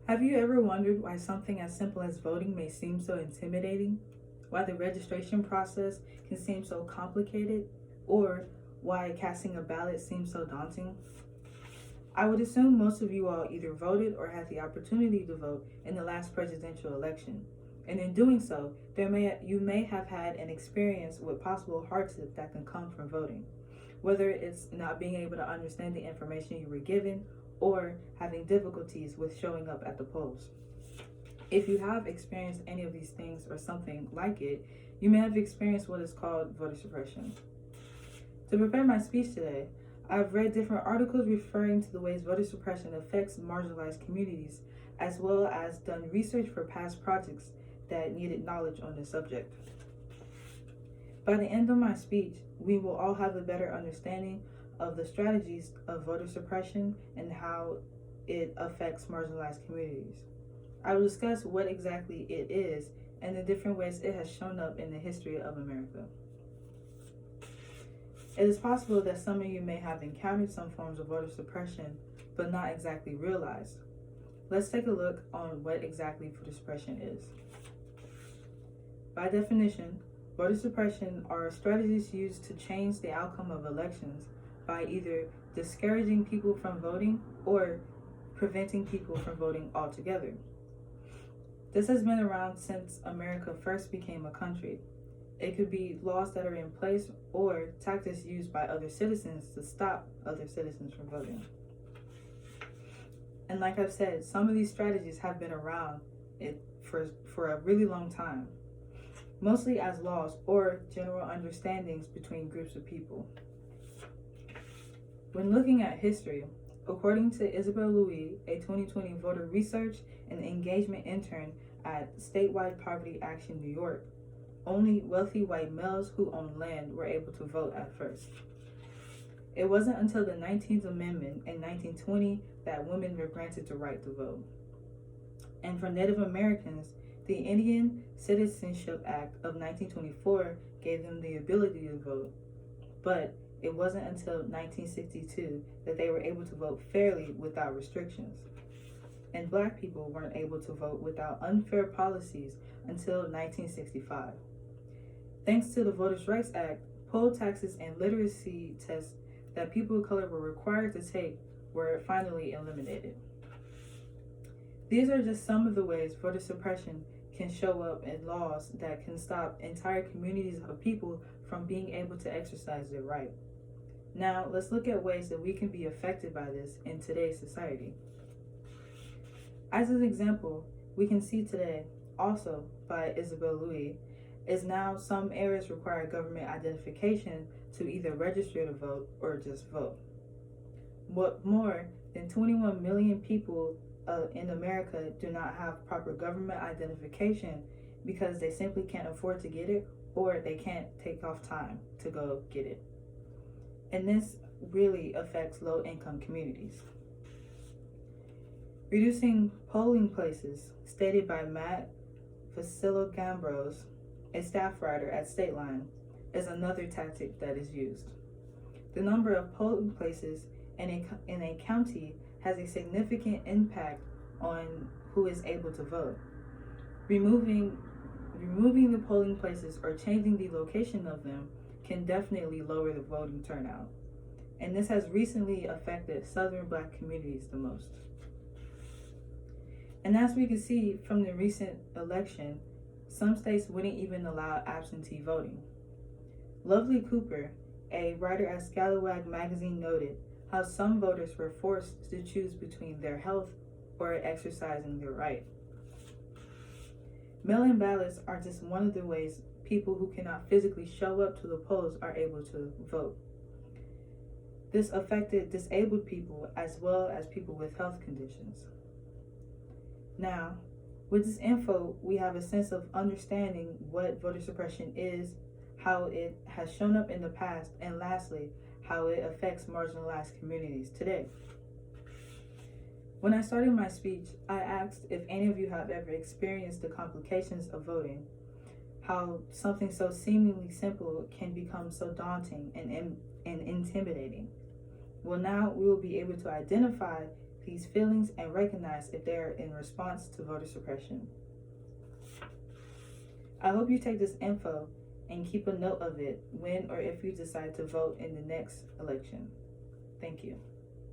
Have you ever wondered why something as simple as voting may seem so intimidating? Why the registration process can seem so complicated? Or why casting a ballot seems so daunting? I would assume most of you all either voted or had the opportunity to vote in the last presidential election. And in doing so, you may have had an experience with possible hardship that can come from voting, whether it's not being able to understand the information you were given or having difficulties with showing up at the polls. If you have experienced any of these things or something like it, you may have experienced what is called voter suppression. To prepare my speech today, I've read different articles referring to the ways voter suppression affects marginalized communities, as well as done research for past projects that needed knowledge on the subject. By the end of my speech, we will all have a better understanding of the strategies of voter suppression and how it affects marginalized communities. I will discuss what exactly it is and the different ways it has shown up in the history of America. It is possible that some of you may have encountered some forms of voter suppression, but not exactly realized. Let's take a look on what exactly voter suppression is. By definition, voter suppression are strategies used to change the outcome of elections by either discouraging people from voting or preventing people from voting altogether. This has been around since America first became a country. It could be laws that are in place or tactics used by other citizens to stop other citizens from voting. And like I've said, some of these strategies have been around for a really long time, mostly as laws or general understandings between groups of people. When looking at history, according to Isabel Louis, a 2020 voter research and engagement intern at Statewide Poverty Action New York, only wealthy white males who owned land were able to vote at first. It wasn't until the 19th Amendment in 1920 that women were granted the right to vote. And for Native Americans, the Indian Citizenship Act of 1924 gave them the ability to vote, but it wasn't until 1962 that they were able to vote fairly without restrictions. And Black people weren't able to vote without unfair policies until 1965. Thanks to the Voters' Rights Act, poll taxes and literacy tests that people of color were required to take were finally eliminated. These are just some of the ways voter suppression can show up in laws that can stop entire communities of people from being able to exercise their right. Now, let's look at ways that we can be affected by this in today's society. As an example, we can see today, also by Isabel Louis, is now some areas require government identification to either register to vote or just vote. What more than 21 million people in America do not have proper government identification because they simply can't afford to get it or they can't take off time to go get it. And this really affects low-income communities. Reducing polling places, stated by Matt Vasilogambros, a staff writer at Stateline, is another tactic that is used. The number of polling places in a county has a significant impact on who is able to vote. Removing the polling places or changing the location of them can definitely lower the voting turnout. And this has recently affected Southern Black communities the most. And as we can see from the recent election, some states wouldn't even allow absentee voting. Lovely Cooper, a writer at Scalawag magazine, noted how some voters were forced to choose between their health or exercising their right. Mail-in ballots are just one of the ways people who cannot physically show up to the polls are able to vote. This affected disabled people as well as people with health conditions. Now, with this info, we have a sense of understanding what voter suppression is, how it has shown up in the past, and lastly, how it affects marginalized communities today. When I started my speech, I asked if any of you have ever experienced the complications of voting, how something so seemingly simple can become so daunting and intimidating. Well, now we will be able to identify these feelings and recognize if they are in response to voter suppression. I hope you take this info and keep a note of it when or if you decide to vote in the next election. Thank you.